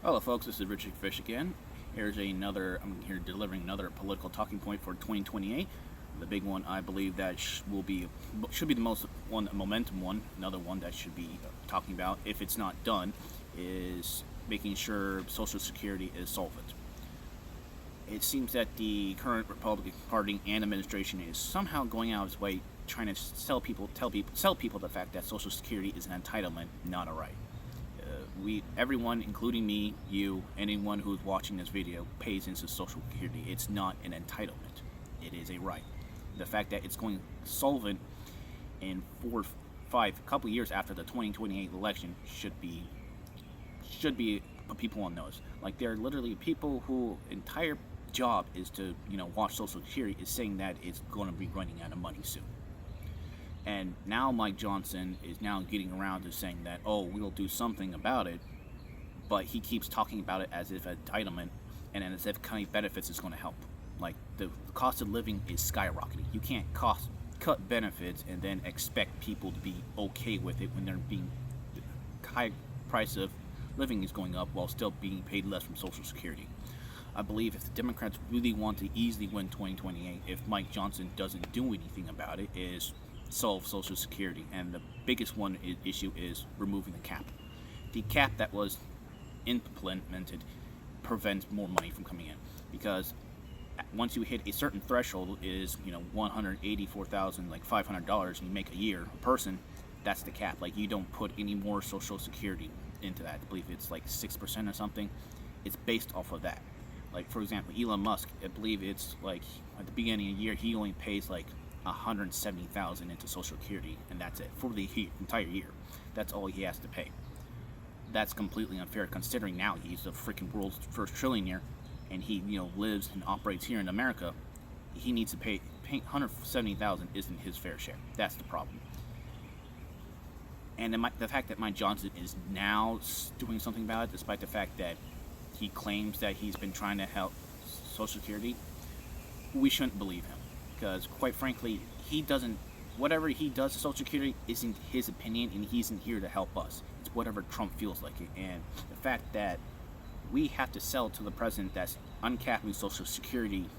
Hello, folks. This is Richard Fish again. I'm here delivering another political talking point for 2028. The big one, I believe, that should be the most one momentum one. Another one that should be talking about, if it's not done, is making sure Social Security is solvent. It seems that the current Republican Party and administration is somehow going out of its way trying to sell people the fact that Social Security is an entitlement, not a right. Everyone, including me, you, anyone who's watching this video, pays into Social Security. It's not an entitlement. It is a right. The fact that it's going solvent in a couple years after the 2028 election should put people on notice. Like, there are literally people who entire job is to watch Social Security is saying that it's going to be running out of money soon. And now Mike Johnson is now getting around to saying that, oh, we'll do something about it, but he keeps talking about it as if entitlement and as if county benefits is going to help. Like, the cost of living is skyrocketing. You can't cut benefits and then expect people to be okay with it when they're being high price of living is going up while still being paid less from Social Security. I believe if the Democrats really want to easily win 2028, if Mike Johnson doesn't do anything about it, is solve Social Security. And the biggest issue is removing the cap. The cap that was implemented prevents more money from coming in, because once you hit a certain threshold, is $184,500 and you make a year a person, that's the cap. Like, you don't put any more Social Security into that. I believe it's like 6% or something. It's based off of that. Like, for example, Elon Musk, I believe it's like at the beginning of the year he only pays like $170,000 into Social Security, and that's it for the entire year. That's all he has to pay. That's completely unfair, considering now he's the freaking world's first trillionaire, and he lives and operates here in America. He needs to pay $170,000 isn't his fair share. That's the problem. And the fact that Mike Johnson is now doing something about it, despite the fact that he claims that he's been trying to help Social Security, we shouldn't believe him. Because, quite frankly, whatever he does to Social Security isn't his opinion, and he isn't here to help us. It's whatever Trump feels like it. And the fact that we have to sell to the president that uncapping Social Security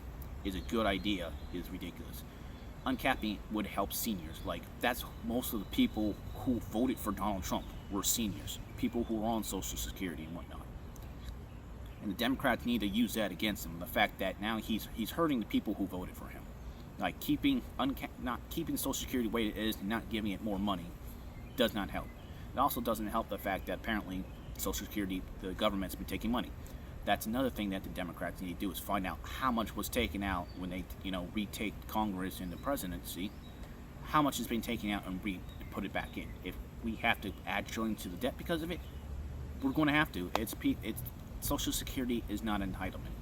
is a good idea is ridiculous. Uncapping would help seniors. Like, that's most of the people who voted for Donald Trump were seniors, people who are on Social Security and whatnot. And the Democrats need to use that against him. The fact that now he's hurting the people who voted for him. Like, not keeping Social Security the way it is and not giving it more money does not help. It also doesn't help the fact that apparently Social Security, the government's been taking money. That's another thing that the Democrats need to do, is find out how much was taken out when they, retake Congress and the presidency. How much has been taken out and put it back in. If we have to add trillions to the debt because of it, we're going to have to. It's Social Security is not entitlement.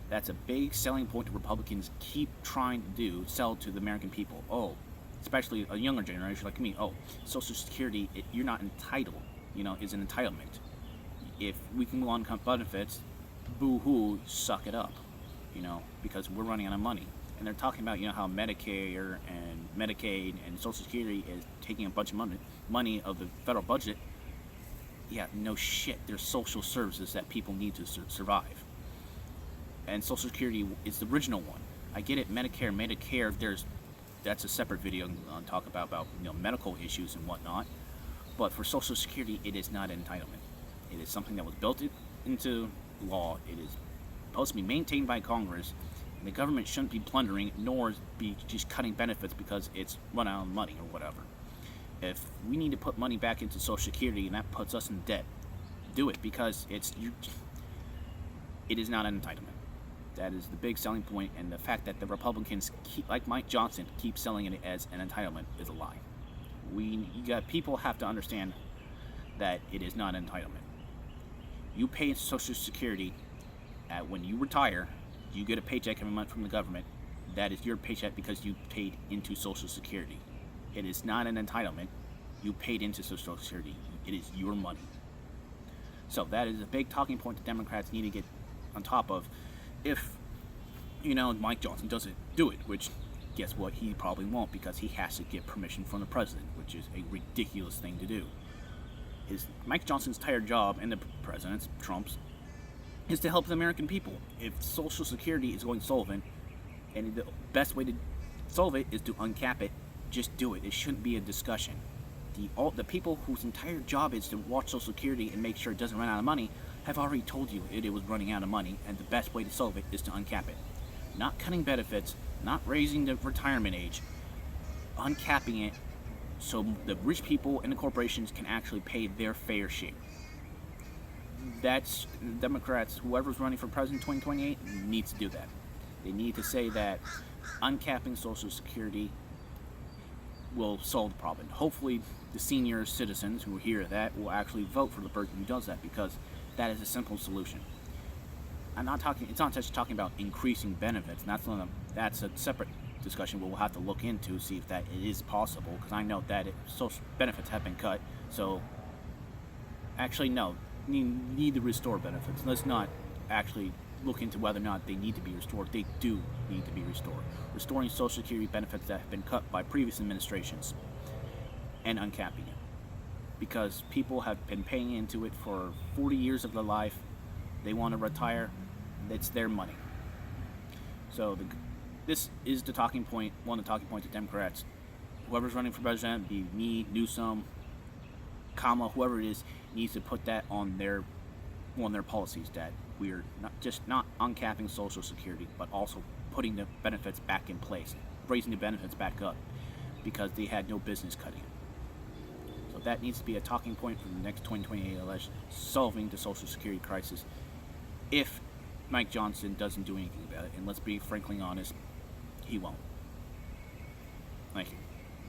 That's a big selling point that Republicans keep trying to sell to the American people. Oh, especially a younger generation like me. Oh, Social Security, you're not entitled, is an entitlement. If we can go on benefits, boo-hoo, suck it up, because we're running out of money. And they're talking about, how Medicare and Medicaid and Social Security is taking a bunch of money of the federal budget. Yeah, no shit. There's social services that people need to survive. And Social Security is the original one. I get it, Medicare, that's a separate video I'll talk about medical issues and whatnot. But for Social Security, it is not an entitlement. It is something that was built into law. It is supposed to be maintained by Congress, and the government shouldn't be plundering, nor be just cutting benefits because it's run out of money or whatever. If we need to put money back into Social Security and that puts us in debt, do it, because it is not an entitlement. That is the big selling point, and the fact that the Republicans, like Mike Johnson, keep selling it as an entitlement is a lie. People have to understand that it is not an entitlement. You pay Social Security when you retire. You get a paycheck every month from the government. That is your paycheck because you paid into Social Security. It is not an entitlement. You paid into Social Security. It is your money. So that is a big talking point the Democrats need to get on top of. If Mike Johnson doesn't do it, which guess what, he probably won't, because he has to get permission from the president, which is a ridiculous thing to do. Mike Johnson's entire job, and the president's, Trump's, is to help the American people. If Social Security is going solvent, and the best way to solve it is to uncap it, just do it. It shouldn't be a discussion. The people whose entire job is to watch Social Security and make sure it doesn't run out of money have already told you it was running out of money, and the best way to solve it is to uncap it. Not cutting benefits, not raising the retirement age, uncapping it so the rich people and the corporations can actually pay their fair share. That's Democrats, whoever's running for president in 2028 needs to do that. They need to say that uncapping Social Security will solve the problem. Hopefully the senior citizens who hear that will actually vote for the person who does that, because that is a simple solution. It's not just talking about increasing benefits. That's a separate discussion we'll have to look into, see if that it is possible, because I know that social benefits have been cut. So actually no, need to restore benefits. Let's not actually look into whether or not they need to be restored. They do need to be restored. Restoring Social Security benefits that have been cut by previous administrations and uncapping it, because people have been paying into it for 40 years of their life. They want to retire. It's their money. So this is the talking point, one of the talking points of Democrats. Whoever's running for president, be me, Newsom, Kamala, whoever it is, needs to put that on their policies, that we're not uncapping Social Security, but also putting the benefits back in place, raising the benefits back up, because they had no business cutting it. So that needs to be a talking point for the next 2028 election, solving the Social Security crisis, if Mike Johnson doesn't do anything about it. And let's be frankly honest, he won't. Thank you.